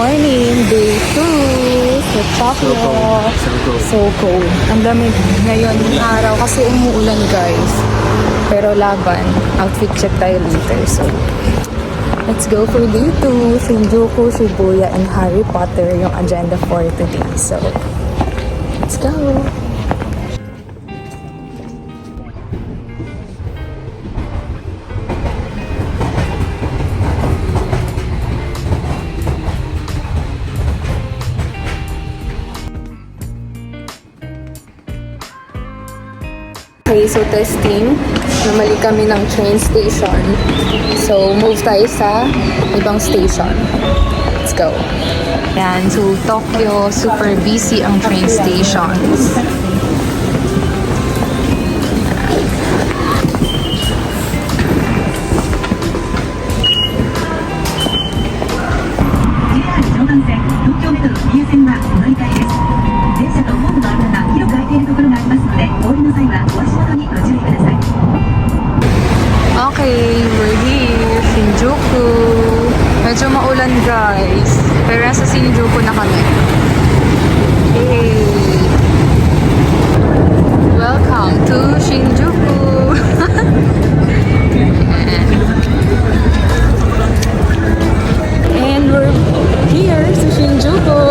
morning, day 2 sa Tokyo. So cold. Ang lamig ngayon araw kasi umuulan guys. Pero laban, outfit check tayo later. So, let's go for day 2. Shinjuku, Shibuya, and Harry Potter yung agenda for today. So, let's go! Okay, so testing. Namali kami ng train station. So, move tayo sa ibang station. Let's go. Yan, so Tokyo, super busy ang train stations. Okay, we're here. Shinjuku. Medyo maulan guys. Pero nasa Shinjuku na kami. Hey! Welcome to Shinjuku! And we're here sa Shinjuku.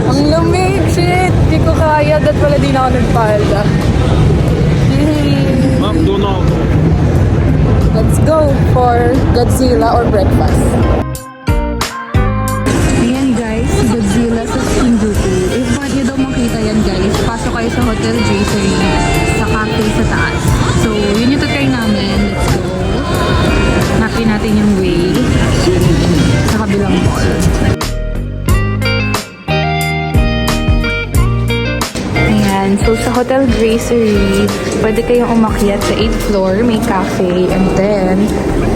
Ang lamig! Shit! Di ko kaya. Dapat pala di na ako nagpalda. McDonald's. Let's go for Godzilla or breakfast. Ayan guys, Godzilla sa Shinjuku. If ba't nyo daw makita yan guys, pasok kayo sa Hotel Dracery sa cafe sa taas. So, yun yung tutry namin. Let's go. Hanapin natin yung way sa kabilang mall. So, sa Hotel Dracery, pwede kayong umakyat sa 8th floor, may cafe, and then,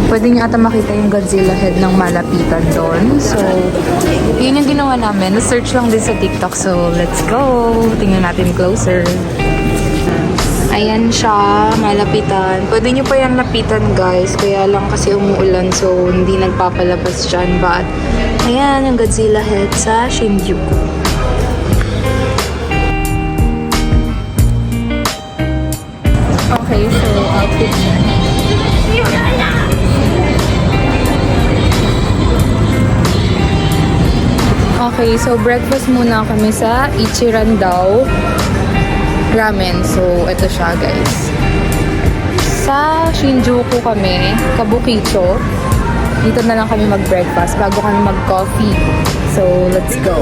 pwede nyo ata makita yung Godzilla head ng malapitan doon. So, yun yung ginawa namin. Na-search lang din sa TikTok. So, let's go! Tingnan natin closer. Ayan siya, malapitan. Pwede nyo pa yan lapitan, guys. Kaya lang kasi umuulan, so hindi nagpapalabas dyan. But, ayan yung Godzilla head sa Shinjuku. Okay, so outfit check. Okay, so breakfast muna kami sa Ichiran daw ramen. So, ito siya guys. Sa Shinjuku kami, Kabukicho. Dito na lang kami mag-breakfast bago kami mag-coffee. So, let's go.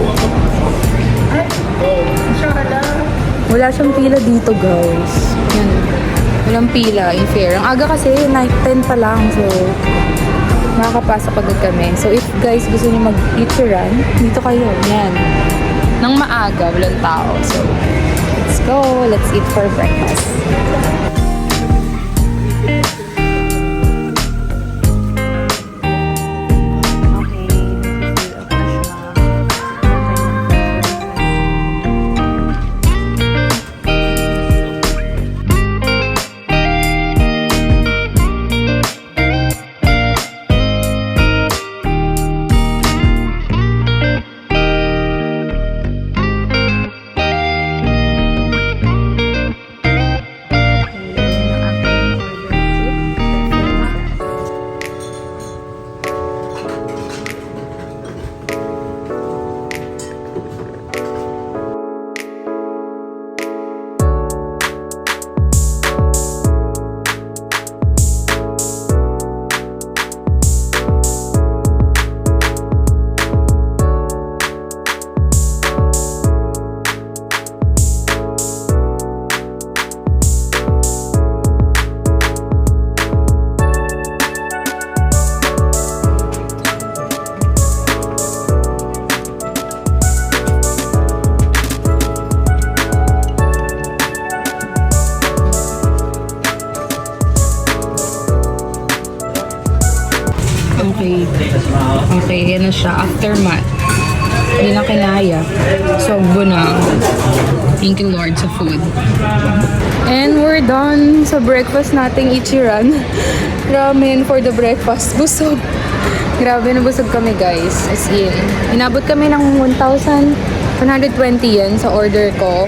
Wala siyang pila dito guys. Yan. Walang pila, in fair. Ang aga kasi, 10 pa lang. So, makakapasok agad kami. So, if guys gusto niyo mag-Ichiran, dito kayo. Yan. Nang maaga, walang tao. So, let's go. Let's eat for breakfast. Okay. Okay, yan na siya. Aftermath. Hindi na kinaya. Sogbo na. Thank you Lord sa food. And we're done sa breakfast nating Ichiran. Ramen for the breakfast. Busog. Grabe, nabusog kami guys. As in, inabot kami ng 1,120 yen sa order ko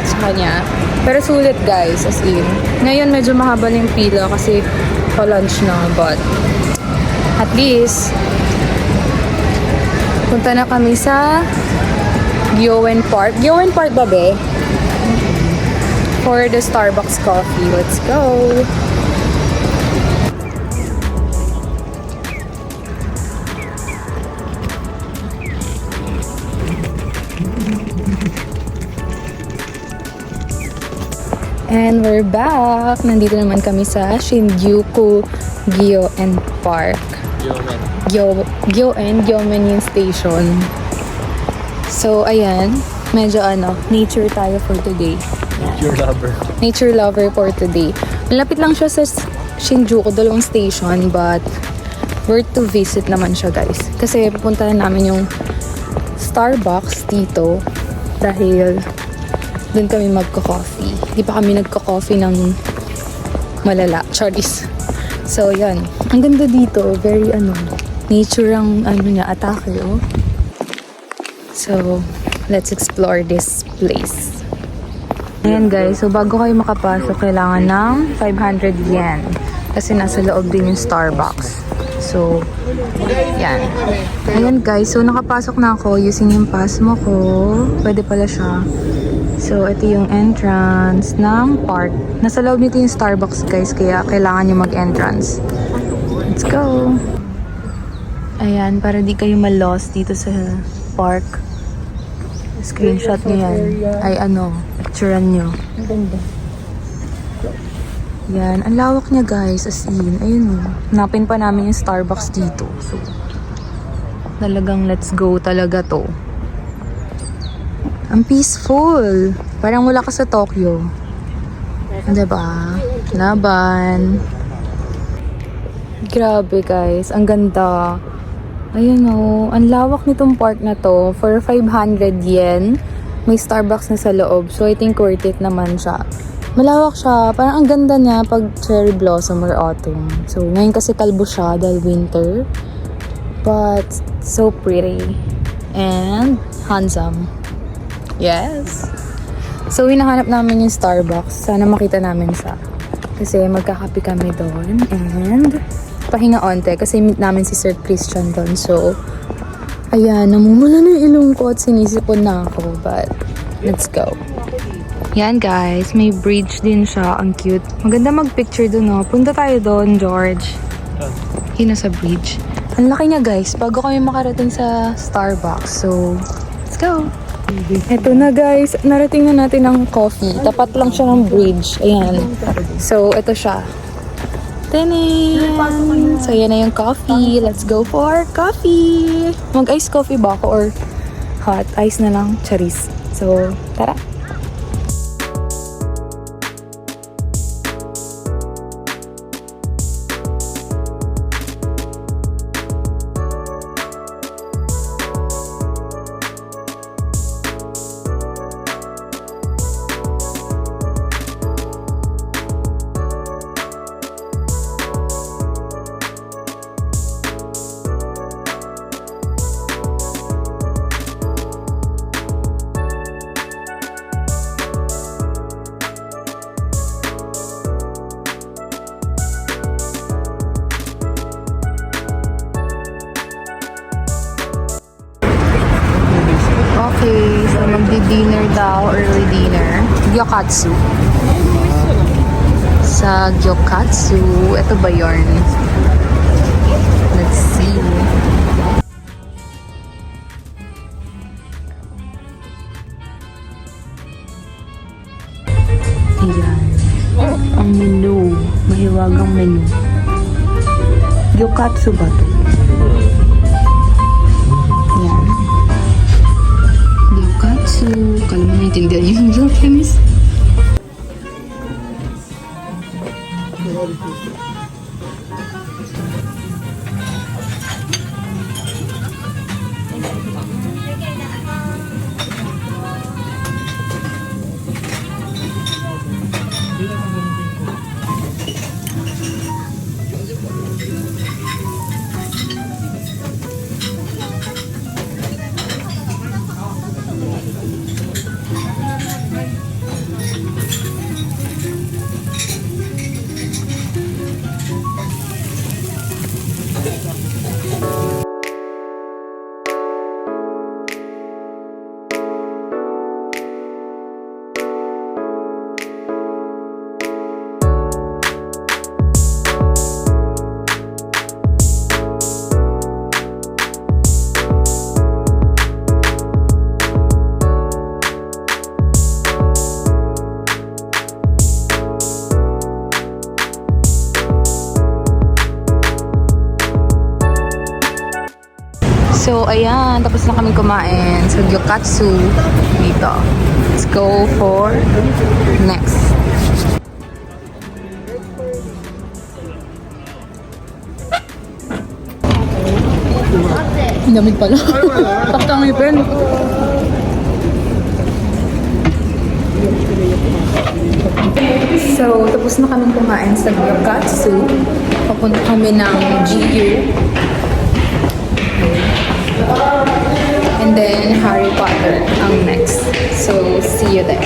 sa kanya. Pero sulit guys, as in. Ngayon medyo mahaba yung pila kasi pa-lunch na. But at least, punta na kami sa Gyoen Park. Gyoen Park ba be? For the Starbucks coffee. Let's go! And we're back! Nandito naman kami sa Shinjuku Gyoen Park. Gyoen yung station. So, ayan. Medyo nature tayo for today. Nature lover. Nature lover for today. Malapit lang siya sa Shinjuku, 2 station, but worth to visit naman siya guys. Kasi pupunta na namin yung Starbucks dito dahil doon kami magko-coffee. Di pa kami nagko-coffee ng malala. Charis. So, yan. Ang ganda dito. Very, nature ang, niya, atake, oh. So, let's explore this place. Ayan, guys. So, bago kayo makapasok, kailangan ng 500 yen. Kasi nasa loob din yung Starbucks. So, yan. Ayan, guys. So, nakapasok na ako using yung Pasmo ko. Pwede pala siya. So, ito yung entrance ng park. Nasa loob nito yung Starbucks, guys. Kaya kailangan nyo mag-entrance. Let's go! Ayan, para di kayo ma-lost dito sa park. Screenshot nyo yan. Ay, picturean nyo. Yan. Ang lawak niya, guys. As in, ayun o. Hanapin pa namin yung Starbucks dito. So, talagang let's go talaga to. Ang peaceful. Parang wala ka sa Tokyo. Diba? Laban. Grabe guys. Ang ganda. Ayun o. Ang lawak nitong park na to. For 500 yen, may Starbucks na sa loob. So I think worth it naman siya. Malawak siya. Parang ang ganda niya pag cherry blossom or autumn. So ngayon kasi kalbo siya dahil winter. But so pretty. And handsome. Yes. So, hinahanap namin yung Starbucks. Sana makita namin siya. Kasi magkakape kami doon. And, pahinga onte. Kasi meet namin si Sir Christian doon. So, ayan. Namumula na yung ilong ko at sinisipon na ako. But, let's go. Yan guys. May bridge din siya. Ang cute. Maganda mag-picture doon, no? Punta tayo doon, George. Yun sa bridge. Ang laki niya guys. Bago kami makarating sa Starbucks. So, let's go. Eto na guys, narating na natin ang coffee. Tapat lang siya ng bridge. Ayan. So, ito siya. Tanan! So, yan na yung coffee. Let's go for coffee! Mag-ice coffee ba ako or hot? Ice na lang. Charis. So, tara! Okay, so magdi-dinner daw, early dinner. Gyokatsu. Sa Gyokatsu, ito ba yun? Let's see. Ayan. Ang menu. Mahiwagang menu. Gyokatsu ba ito? Ayan. Gyokatsu. Kala mo naintindihan yung Japanese. ayan. Tapos na kami kumain sa Gyokatsu dito. Let's go for next. Lamig pala. Takta ang ipin. So, tapos na kami kumain sa Gyokatsu. Papunta kami ng GU. And then, Harry Potter ang next. So, see you there.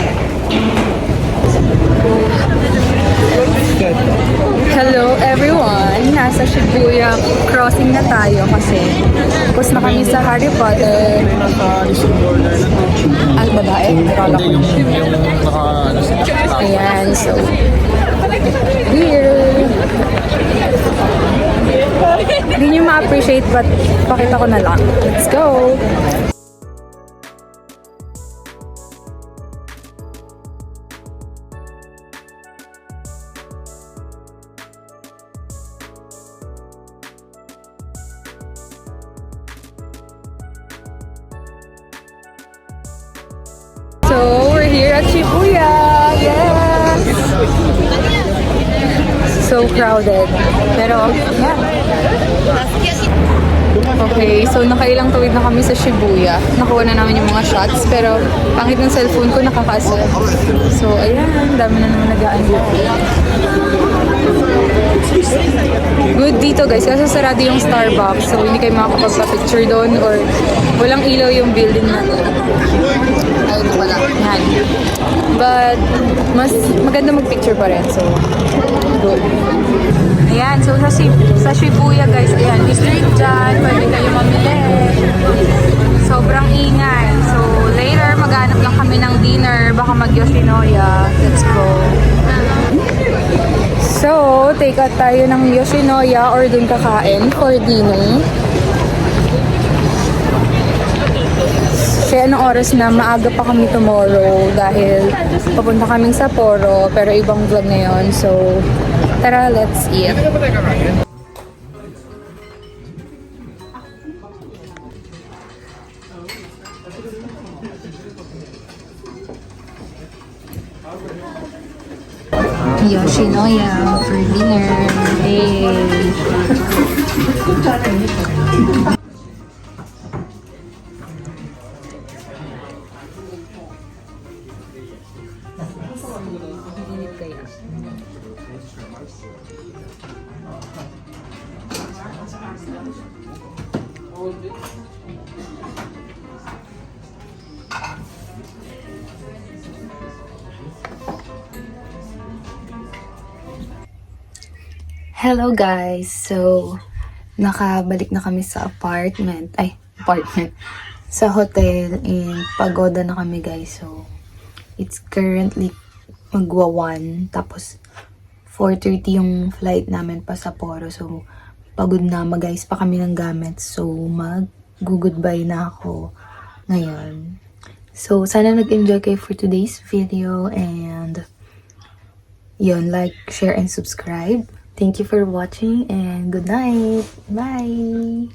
Hello everyone! Nasa Shibuya crossing na tayo kasi tapos na kami sa Harry Potter. Ang babae? Ayan, so here. Hindi nyo ma-appreciate but pakita ko na lang. Let's go! So, we're here at Shibuya! Yes! So crowded. Pero, yeah. Okay, so nakailang tawid na kami sa Shibuya. Nakuha na namin yung mga shots, pero pangit ng cellphone ko nakakasal. So, ayan, dami na naman nag-aan dito. Good dito guys, kasi sarado yung Starbucks. So, hindi kayo makakapagpa-picture doon or walang ilaw yung building na to. Ayun wala. Yan. But, mas maganda mag-picture pa rin. So, good. Ayan, so sa Shibuya guys, ayan, may street dyan, pwede kayo mamili. Sobrang ingay. So, later, maghanap lang kami ng dinner, baka mag-Yoshinoya. Let's go. So, take out tayo ng Yoshinoya or dun kakain for dinner. Kasi anong oras na maaga pa kami tomorrow dahil papunta kaming Sapporo pero ibang vlog ngayon. So, tara, let's eat. Yoshinoya for dinner. Hey. Hello guys! So, nakabalik na kami sa apartment. Sa hotel in Pagoda na kami guys. So, it's currently magwa-1. Tapos, 4:30 yung flight namin pa Sapporo. So, pagod na guys pa kami ng gamit. So, mag-goodbye na ako ngayon. So, sana nag-enjoy kayo for today's video. And, yun, like, share, and subscribe. Thank you for watching and good night. Bye!